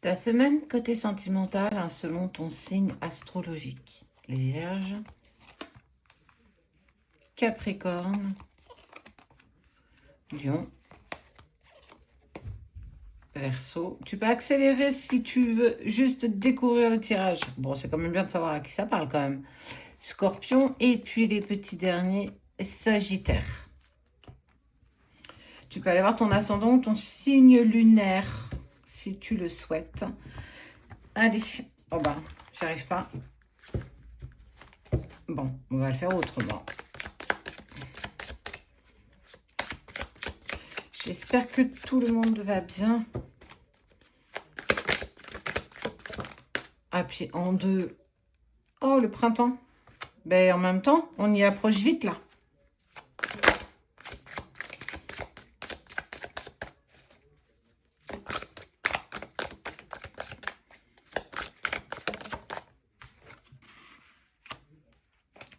Ta semaine côté sentimental, hein, selon ton signe astrologique. Les Vierges, Capricorne, Lion, Verseau. Tu peux accélérer si tu veux juste découvrir le tirage. Bon, c'est quand même bien de savoir à qui ça parle quand même. Scorpion et puis les petits derniers, Sagittaire. Tu peux aller voir ton ascendant ou ton signe lunaire si tu le souhaites. Allez, oh bah, j'arrive pas. Bon, on va le faire autrement. J'espère que tout le monde va bien. Ah, puis en deux. Oh, le printemps. Ben, en même temps, on y approche vite, là.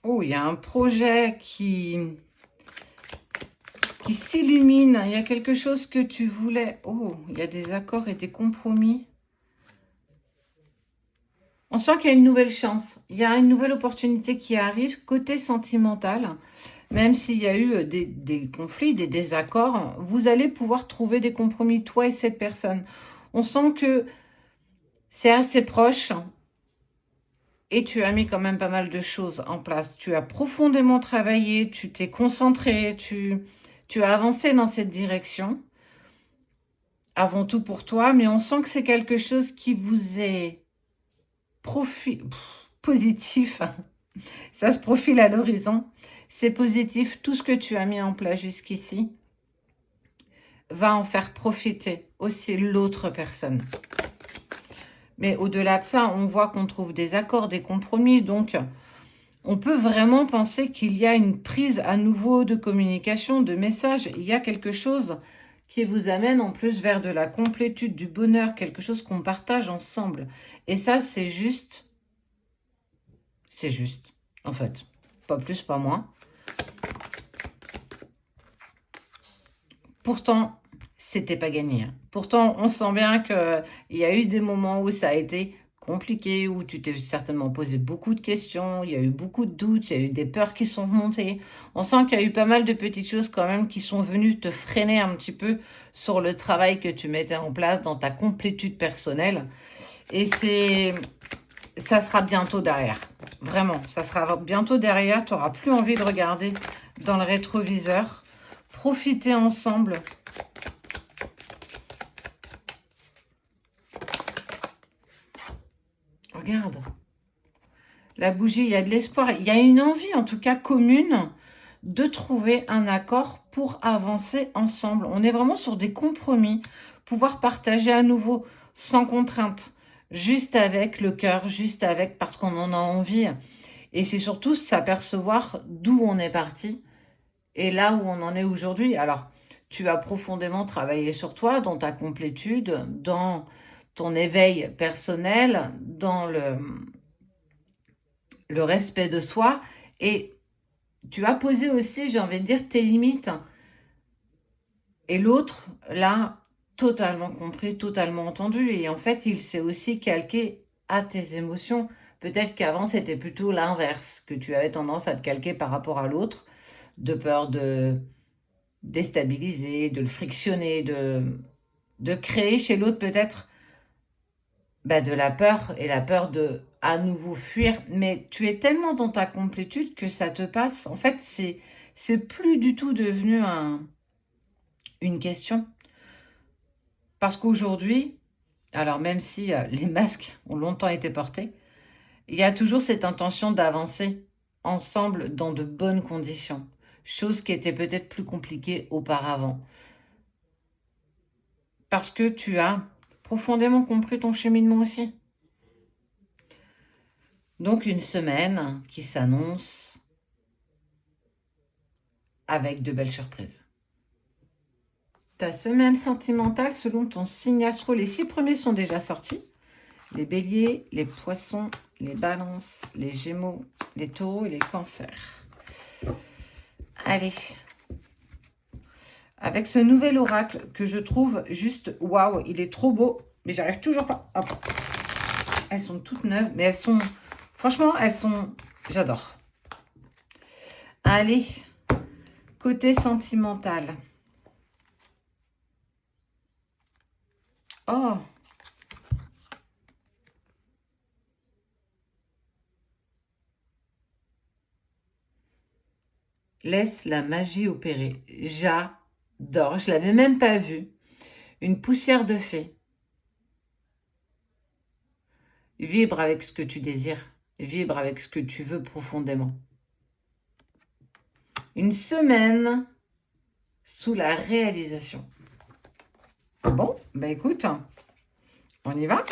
Oh, il y a un projet qui s'illumine. Il y a quelque chose que tu voulais. Oh, il y a des accords et des compromis. On sent qu'il y a une nouvelle chance. Il y a une nouvelle opportunité qui arrive côté sentimental. Même s'il y a eu des conflits, des désaccords, vous allez pouvoir trouver des compromis, toi et cette personne. On sent que c'est assez proche et tu as mis quand même pas mal de choses en place. Tu as profondément travaillé, tu t'es concentré, tu as avancé dans cette direction. Avant tout pour toi, mais on sent que c'est quelque chose qui vous est positif. Ça se profile à l'horizon. C'est positif. Tout ce que tu as mis en place jusqu'ici va en faire profiter aussi l'autre personne. Mais au-delà de ça, on voit qu'on trouve des accords, des compromis. Donc, on peut vraiment penser qu'il y a une prise à nouveau de communication, de message. Il y a quelque chose qui vous amène en plus vers de la complétude, du bonheur, quelque chose qu'on partage ensemble. Et ça, c'est juste. C'est juste, en fait. Pas plus, pas moins. Pourtant, c'était pas gagné. Pourtant, on sent bien qu'il y a eu des moments où ça a été compliqué, où tu t'es certainement posé beaucoup de questions, il y a eu beaucoup de doutes, il y a eu des peurs qui sont remontées. On sent qu'il y a eu pas mal de petites choses quand même qui sont venues te freiner un petit peu sur le travail que tu mettais en place dans ta complétude personnelle. Et ça sera bientôt derrière. Vraiment, ça sera bientôt derrière. Tu n'auras plus envie de regarder dans le rétroviseur. Profitez ensemble. Regarde. La bougie, il y a de l'espoir. Il y a une envie, en tout cas commune, de trouver un accord pour avancer ensemble. On est vraiment sur des compromis. Pouvoir partager à nouveau sans contrainte. Juste avec le cœur, juste avec parce qu'on en a envie. Et c'est surtout s'apercevoir d'où on est parti et là où on en est aujourd'hui. Alors, tu as profondément travaillé sur toi, dans ta complétude, dans ton éveil personnel, dans le respect de soi. Et tu as posé aussi, j'ai envie de dire, tes limites. Et l'autre, là, totalement compris, totalement entendu. Et en fait, il s'est aussi calqué à tes émotions. Peut-être qu'avant, c'était plutôt l'inverse, que tu avais tendance à te calquer par rapport à l'autre, de peur de déstabiliser, de le frictionner, de créer chez l'autre peut-être de la peur et la peur de à nouveau fuir. Mais tu es tellement dans ta complétude que ça te passe. En fait, c'est plus du tout devenu une question. Parce qu'aujourd'hui, alors même si les masques ont longtemps été portés, il y a toujours cette intention d'avancer ensemble dans de bonnes conditions. Chose qui était peut-être plus compliquée auparavant. Parce que tu as profondément compris ton cheminement aussi. Donc une semaine qui s'annonce avec de belles surprises. Ta semaine sentimentale selon ton signe astro, les 6 premiers sont déjà sortis. Les béliers, les poissons, les balances, les gémeaux, les taureaux et les cancers. Allez. Avec ce nouvel oracle que je trouve juste waouh, il est trop beau. Mais j'arrive toujours pas. Hop. Elles sont toutes neuves, mais elles sont... Franchement, elles sont... J'adore. Allez, côté sentimental. Oh! Laisse la magie opérer. J'adore. Je l'avais même pas vue. Une poussière de fée. Vibre avec ce que tu désires. Vibre avec ce que tu veux profondément. Une semaine sous la réalisation. Bon, bah écoute, on y va.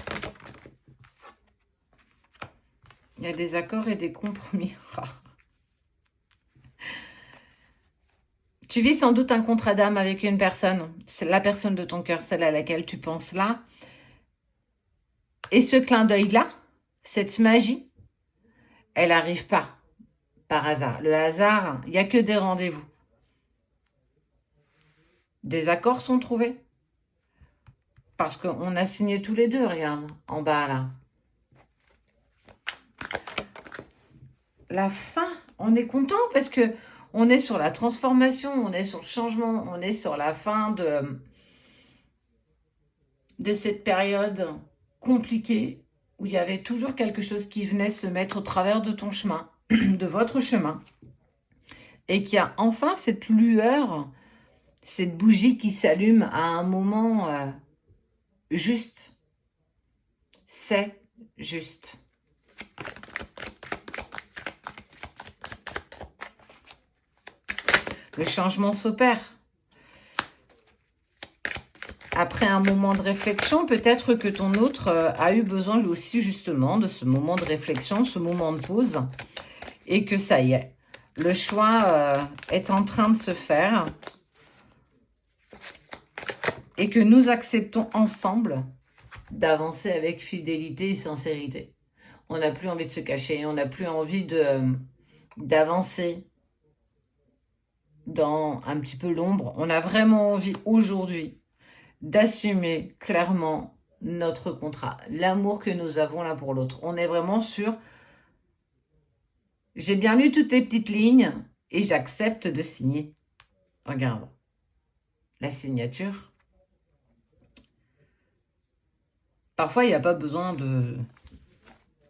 Il y a des accords et des compromis. Tu vis sans doute un contrat d'âme avec une personne. C'est la personne de ton cœur, celle à laquelle tu penses là. Et ce clin d'œil-là, cette magie, elle n'arrive pas par hasard. Le hasard, il n'y a que des rendez-vous. Des accords sont trouvés. Parce qu'on a signé tous les deux, regarde, en bas là. La fin, on est content parce que on est sur la transformation, on est sur le changement, on est sur la fin de cette période compliquée où il y avait toujours quelque chose qui venait se mettre au travers de ton chemin, de votre chemin, et qu'il y a enfin cette lueur, cette bougie qui s'allume à un moment juste. C'est juste. Le changement s'opère. Après un moment de réflexion, peut-être que ton autre a eu besoin lui aussi justement de ce moment de réflexion, ce moment de pause, et que ça y est, le choix est en train de se faire, et que nous acceptons ensemble d'avancer avec fidélité et sincérité. On n'a plus envie de se cacher, on n'a plus envie d'avancer dans un petit peu l'ombre. On a vraiment envie aujourd'hui d'assumer clairement notre contrat, l'amour que nous avons l'un pour l'autre. On est vraiment sur j'ai bien lu toutes les petites lignes et j'accepte de signer. Regarde, la signature. Parfois, il n'y a pas besoin de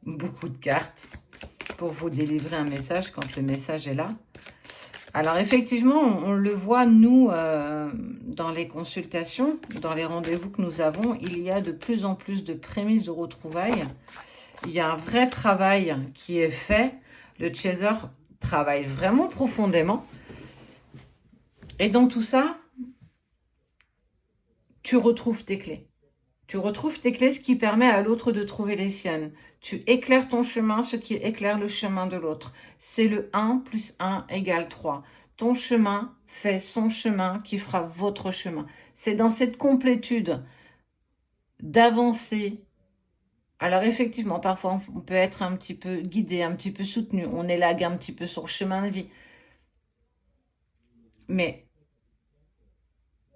beaucoup de cartes pour vous délivrer un message quand le message est là. Alors effectivement, on le voit, nous, dans les consultations, dans les rendez-vous que nous avons, il y a de plus en plus de prémices de retrouvailles. Il y a un vrai travail qui est fait. Le chaser travaille vraiment profondément. Et dans tout ça, tu retrouves tes clés. Tu retrouves tes clés, ce qui permet à l'autre de trouver les siennes. Tu éclaires ton chemin, ce qui éclaire le chemin de l'autre. C'est le 1 plus 1 égale 3. Ton chemin fait son chemin qui fera votre chemin. C'est dans cette complétude d'avancer. Alors effectivement, parfois on peut être un petit peu guidé, un petit peu soutenu. On élague un petit peu sur le chemin de vie. Mais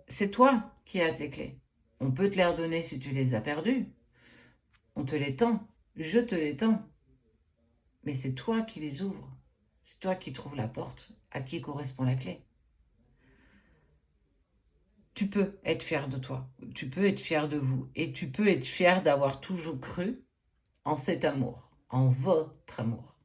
c'est toi qui as tes clés. On peut te les redonner si tu les as perdues. On te les tend. Je te les tends. Mais c'est toi qui les ouvres. C'est toi qui trouves la porte à qui correspond la clé. Tu peux être fier de toi. Tu peux être fier de vous. Et tu peux être fier d'avoir toujours cru en cet amour, en votre amour.